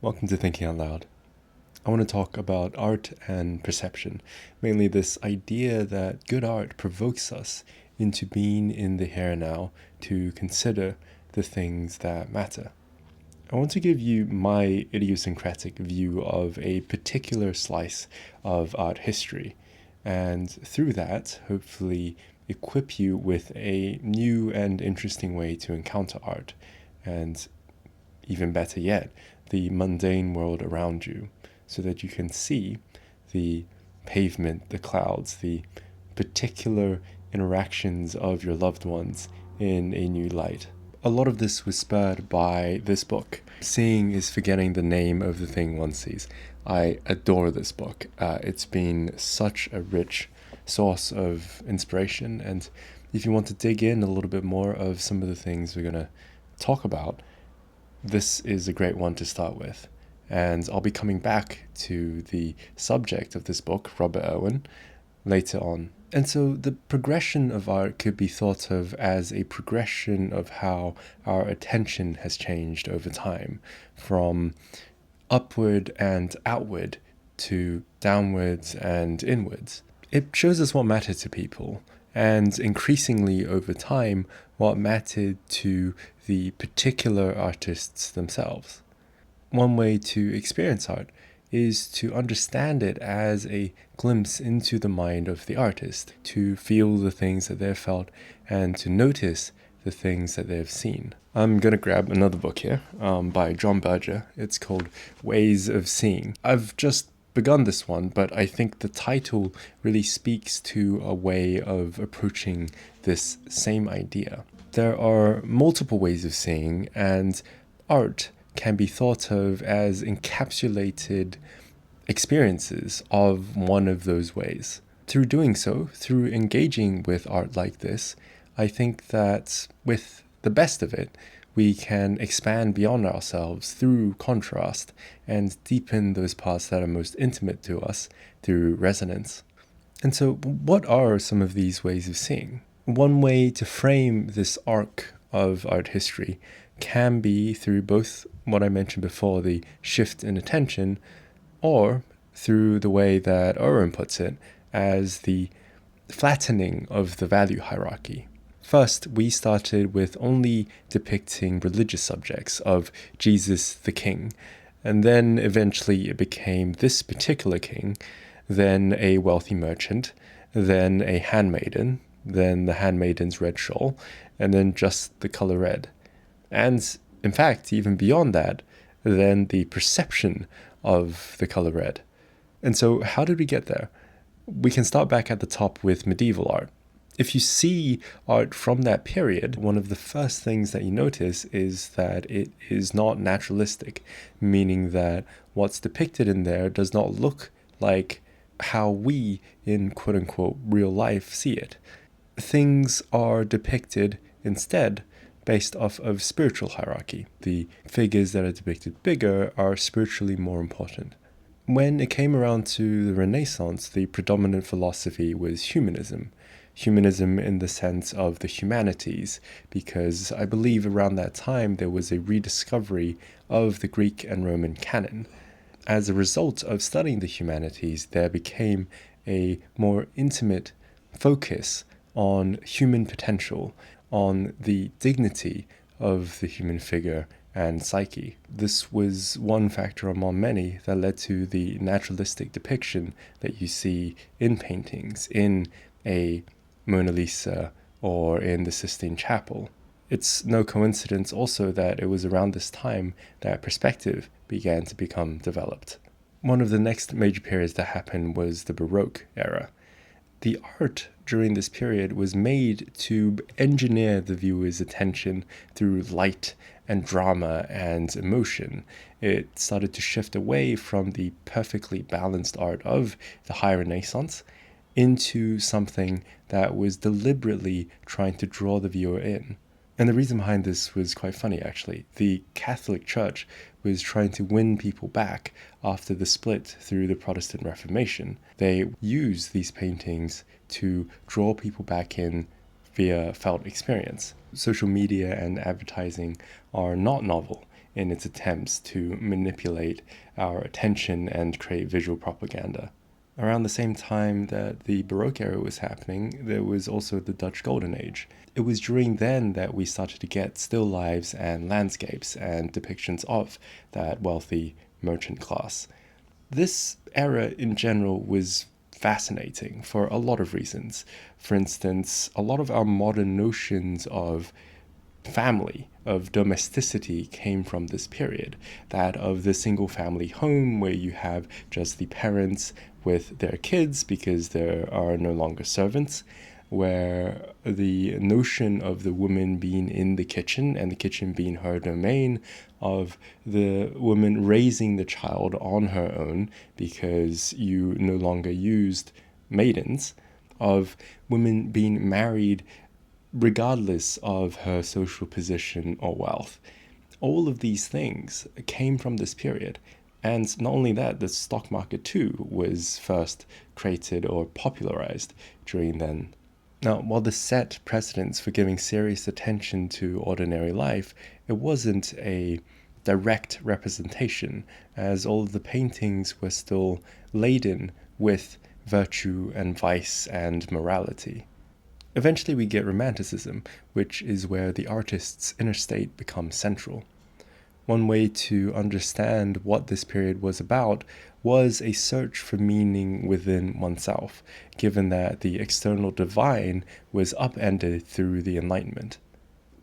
Welcome to Thinking Out Loud. I want to talk about art and perception, mainly this idea that good art provokes us into being in the here and now to consider the things that matter. I want to give you my idiosyncratic view of a particular slice of art history, and through that, hopefully, equip you with a new and interesting way to encounter art, and even better yet, the mundane world around you, so that you can see the pavement, the clouds, the particular interactions of your loved ones in a new light. A lot of this was spurred by this book. Seeing is forgetting the name of the thing one sees. I adore this book. It's been such a rich source of inspiration, and if you want to dig in a little bit more of some of the things we're going to talk about, this is a great one to start with. And I'll be coming back to the subject of this book, Robert Irwin, later on. And so the progression of art could be thought of as a progression of how our attention has changed over time, from upward and outward to downwards and inwards. It shows us what mattered to people, and increasingly over time, what mattered to the particular artists themselves. One way to experience art is to understand it as a glimpse into the mind of the artist, to feel the things that they've felt and to notice the things that they've seen. I'm going to grab another book here by John Berger. It's called Ways of Seeing. I've just begun this one, but I think the title really speaks to a way of approaching this same idea. There are multiple ways of seeing, and art can be thought of as encapsulated experiences of one of those ways. Through doing so, through engaging with art like this, I think that with the best of it, we can expand beyond ourselves through contrast and deepen those parts that are most intimate to us through resonance. And so, what are some of these ways of seeing? One way to frame this arc of art history can be through both what I mentioned before, the shift in attention, or through the way that Irwin puts it, as the flattening of the value hierarchy. First, we started with only depicting religious subjects of Jesus the King, and then eventually it became this particular king, then a wealthy merchant, then a handmaiden, then the handmaiden's red shawl, and then just the color red. And in fact, even beyond that, then the perception of the color red. And so how did we get there? We can start back at the top with medieval art. If you see art from that period, one of the first things that you notice is that it is not naturalistic, meaning that what's depicted in there does not look like how we, in quote-unquote real life, see it. Things are depicted instead based off of spiritual hierarchy. The figures that are depicted bigger are spiritually more important. When it came around to the Renaissance, the predominant philosophy was humanism. Humanism in the sense of the humanities, because I believe around that time there was a rediscovery of the Greek and Roman canon. As a result of studying the humanities, there became a more intimate focus on human potential, on the dignity of the human figure and psyche. This was one factor among many that led to the naturalistic depiction that you see in paintings, in a Mona Lisa or in the Sistine Chapel. It's no coincidence also that it was around this time that perspective began to become developed. One of the next major periods that happened was the Baroque era. The art during this period was made to engineer the viewer's attention through light and drama and emotion. It started to shift away from the perfectly balanced art of the High Renaissance into something that was deliberately trying to draw the viewer in. And the reason behind this was quite funny, actually. The Catholic Church was trying to win people back after the split through the Protestant Reformation. They used these paintings to draw people back in via felt experience. Social media and advertising are not novel in its attempts to manipulate our attention and create visual propaganda. Around the same time that the Baroque era was happening, there was also the Dutch Golden Age. It was during then that we started to get still lives and landscapes and depictions of that wealthy merchant class. This era in general was fascinating for a lot of reasons. For instance, a lot of our modern notions of family, of domesticity, came from this period. That of the single family home where you have just the parents with their kids because there are no longer servants, where the notion of the woman being in the kitchen and the kitchen being her domain, of the woman raising the child on her own because you no longer used maidens, of women being married regardless of her social position or wealth. All of these things came from this period. And not only that, the stock market too was first created or popularized during then. Now, while this set precedents for giving serious attention to ordinary life, it wasn't a direct representation, as all of the paintings were still laden with virtue and vice and morality. Eventually we get Romanticism, which is where the artist's inner state becomes central. One way to understand what this period was about was a search for meaning within oneself, given that the external divine was upended through the Enlightenment.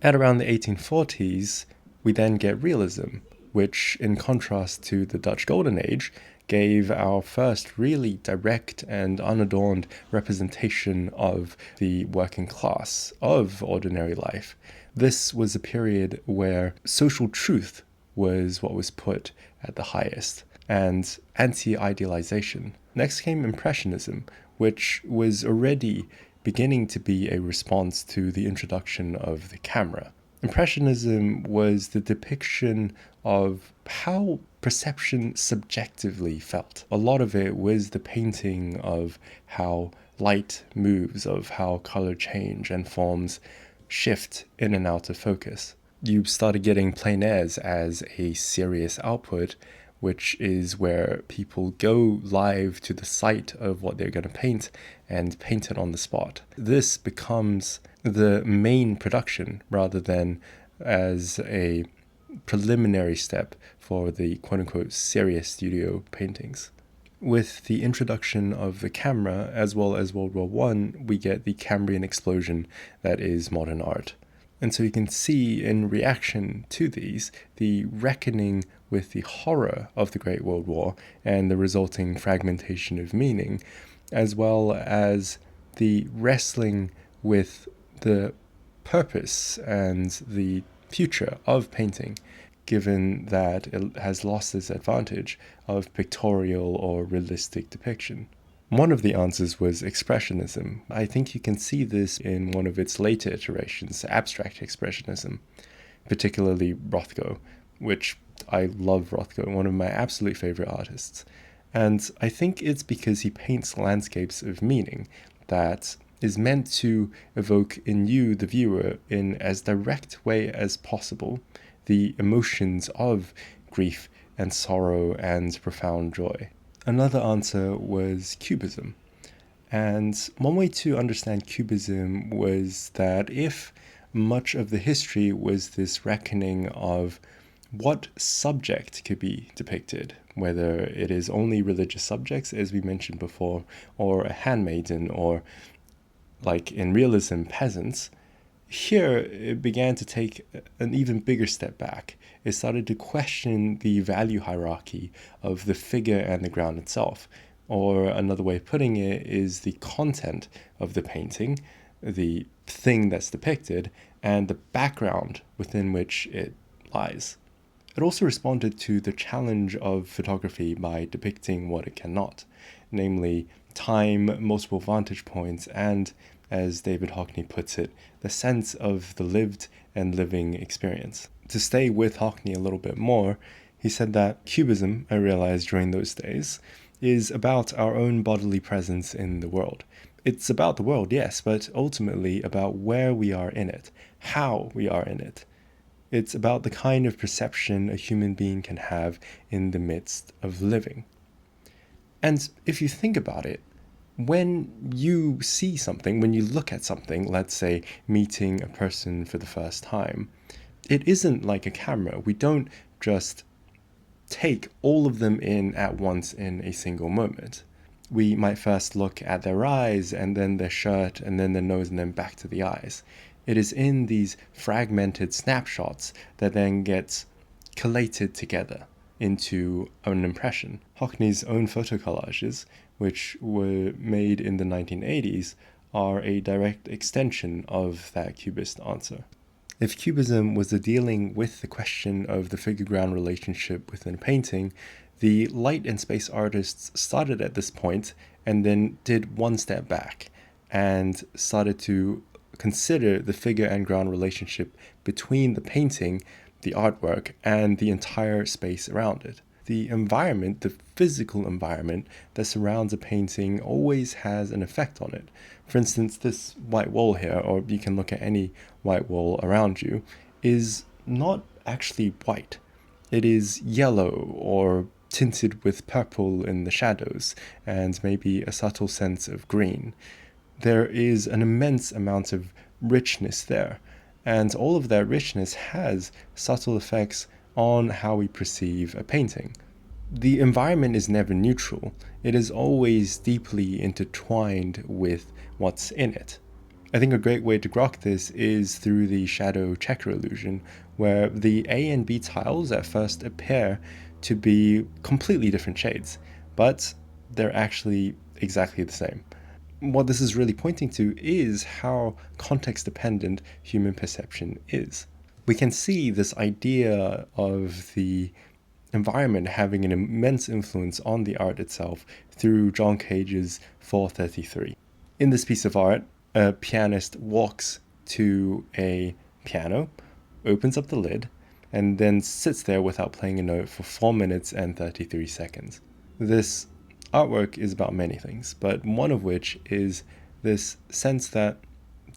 At around the 1840s, we then get Realism, which, in contrast to the Dutch Golden Age, gave our first really direct and unadorned representation of the working class, of ordinary life. This was a period where social truth was what was put at the highest, and anti-idealization. Next came Impressionism, which was already beginning to be a response to the introduction of the camera. Impressionism was the depiction of how perception subjectively felt. A lot of it was the painting of how light moves, of how color change and forms shift in and out of focus. You started getting plein airs as a serious output, which is where people go live to the site of what they're going to paint and paint it on the spot. This becomes the main production rather than as a preliminary step for the quote-unquote serious studio paintings. With the introduction of the camera, as well as World War I, we get the Cambrian explosion that is modern art. And so you can see in reaction to these, the reckoning with the horror of the Great World War and the resulting fragmentation of meaning, as well as the wrestling with the purpose and the future of painting, given that it has lost its advantage of pictorial or realistic depiction. One of the answers was Expressionism. I think you can see this in one of its later iterations, abstract Expressionism, particularly Rothko, which I love Rothko, one of my absolute favorite artists. And I think it's because he paints landscapes of meaning that is meant to evoke in you, the viewer, in as direct way as possible, the emotions of grief and sorrow and profound joy. Another answer was Cubism. And one way to understand Cubism was that if much of the history was this reckoning of what subject could be depicted, whether it is only religious subjects, as we mentioned before, or a handmaiden, or like in Realism, peasants, here it began to take an even bigger step back. It started to question the value hierarchy of the figure and the ground itself. Or another way of putting it is the content of the painting, the thing that's depicted, and the background within which it lies. It also responded to the challenge of photography by depicting what it cannot, namely time, multiple vantage points, and, as David Hockney puts it, the sense of the lived and living experience. To stay with Hockney a little bit more, he said that Cubism, I realized during those days, is about our own bodily presence in the world. It's about the world, yes, but ultimately about where we are in it, how we are in it. It's about the kind of perception a human being can have in the midst of living. And if you think about it, when you see something, when you look at something, let's say meeting a person for the first time, it isn't like a camera. We don't just take all of them in at once in a single moment. We might first look at their eyes, and then their shirt, and then their nose, and then back to the eyes. It is in these fragmented snapshots that then gets collated together into an impression. Hockney's own photo collages, which were made in the 1980s, are a direct extension of that Cubist answer. If Cubism was dealing with the question of the figure-ground relationship within a painting, the light and space artists started at this point and then did one step back and started to consider the figure and ground relationship between the painting, the artwork, and the entire space around it. The environment, the physical environment that surrounds a painting always has an effect on it. For instance, this white wall here, or you can look at any white wall around you, is not actually white. It is yellow or tinted with purple in the shadows, and maybe a subtle sense of green. There is an immense amount of richness there, and all of that richness has subtle effects on how we perceive a painting. The environment is never neutral. It is always deeply intertwined with what's in it. I think a great way to grok this is through the shadow checker illusion, where the A and B tiles at first appear to be completely different shades, but they're actually exactly the same. What this is really pointing to is how context-dependent human perception is. We can see this idea of the environment having an immense influence on the art itself through John Cage's 433. In this piece of art, a pianist walks to a piano, opens up the lid, and then sits there without playing a note for 4 minutes and 33 seconds. This artwork is about many things, but one of which is this sense that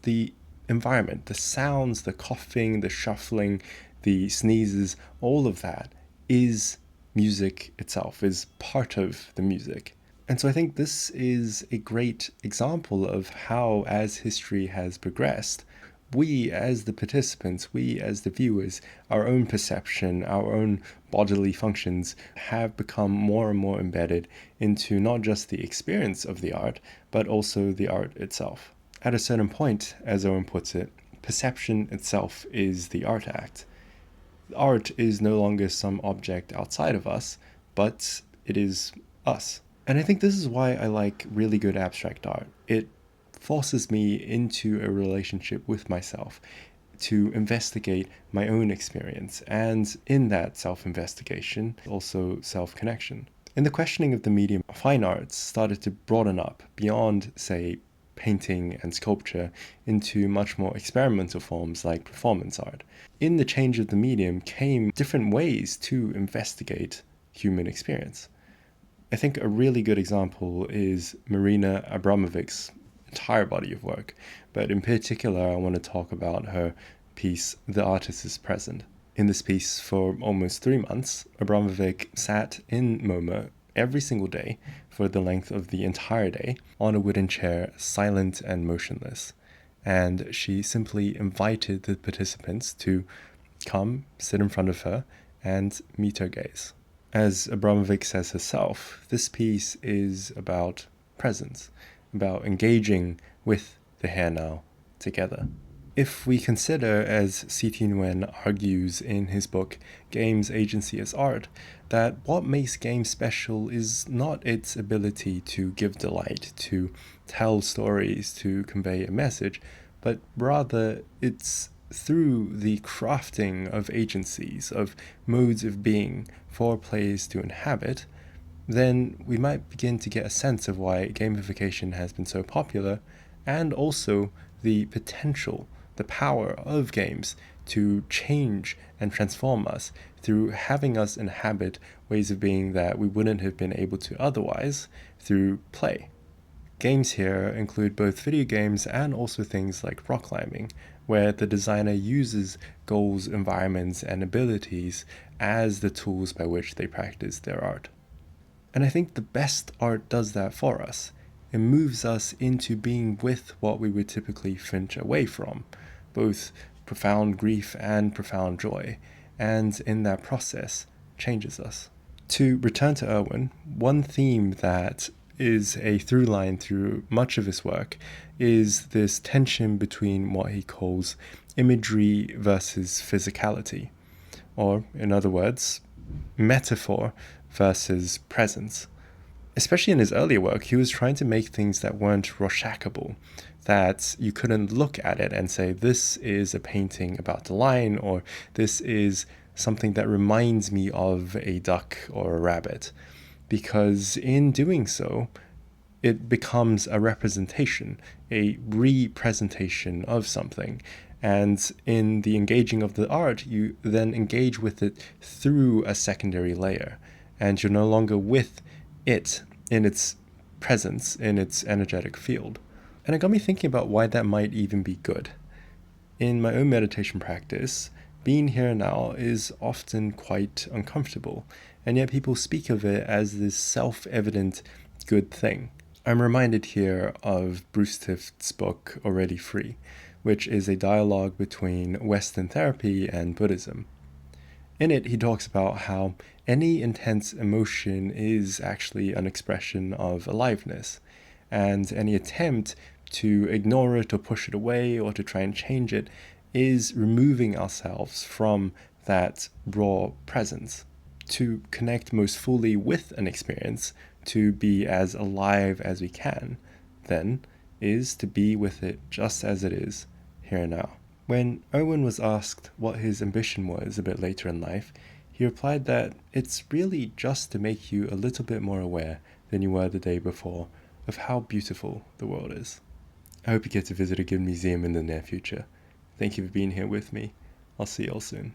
the environment, the sounds, the coughing, the shuffling, the sneezes, all of that is music itself, is part of the music. And so I think this is a great example of how, as history has progressed, we as the participants, we as the viewers, our own perception, our own bodily functions have become more and more embedded into not just the experience of the art, but also the art itself. At a certain point, as Owen puts it, perception itself is the art act. Art is no longer some object outside of us, but it is us. And I think this is why I like really good abstract art. It forces me into a relationship with myself to investigate my own experience, and in that self-investigation, also self-connection. And the questioning of the medium of fine arts started to broaden up beyond, say, painting and sculpture into much more experimental forms like performance art. In the change of the medium came different ways to investigate human experience. I think a really good example is Marina Abramović's entire body of work, but in particular I want to talk about her piece, The Artist is Present. In this piece, for almost 3 months, Abramović sat in MoMA every single day for the length of the entire day on a wooden chair, silent and motionless. And she simply invited the participants to come, sit in front of her, and meet her gaze. As Abramović says herself, this piece is about presence, about engaging with the here now together. If we consider, as C.T. Nguyen argues in his book Games, Agency as Art, that what makes games special is not its ability to give delight, to tell stories, to convey a message, but rather it's through the crafting of agencies, of modes of being for players to inhabit, then we might begin to get a sense of why gamification has been so popular, and also the potential, the power of games to change and transform us through having us inhabit ways of being that we wouldn't have been able to otherwise through play. Games here include both video games and also things like rock climbing, where the designer uses goals, environments, and abilities as the tools by which they practice their art. And I think the best art does that for us. It moves us into being with what we would typically flinch away from, both profound grief and profound joy, and in that process, changes us. To return to Irwin, one theme that is a through line through much of his work is this tension between what he calls imagery versus physicality, or in other words, metaphor versus presence. Especially in his earlier work, he was trying to make things that weren't Rorschachable, that you couldn't look at it and say, this is a painting about a lion, or this is something that reminds me of a duck or a rabbit. Because in doing so, it becomes a representation, a representation of something. And in the engaging of the art, you then engage with it through a secondary layer. And you're no longer with it in its presence, in its energetic field. And it got me thinking about why that might even be good. In my own meditation practice, being here now is often quite uncomfortable, and yet people speak of it as this self-evident good thing. I'm reminded here of Bruce Tift's book, Already Free, which is a dialogue between Western therapy and Buddhism. In it, he talks about how any intense emotion is actually an expression of aliveness, and any attempt to ignore it or push it away or to try and change it is removing ourselves from that raw presence. To connect most fully with an experience, to be as alive as we can, then, is to be with it just as it is, here and now. When Irwin was asked what his ambition was a bit later in life, he replied that it's really just to make you a little bit more aware than you were the day before of how beautiful the world is. I hope you get to visit a good museum in the near future. Thank you for being here with me. I'll see you all soon.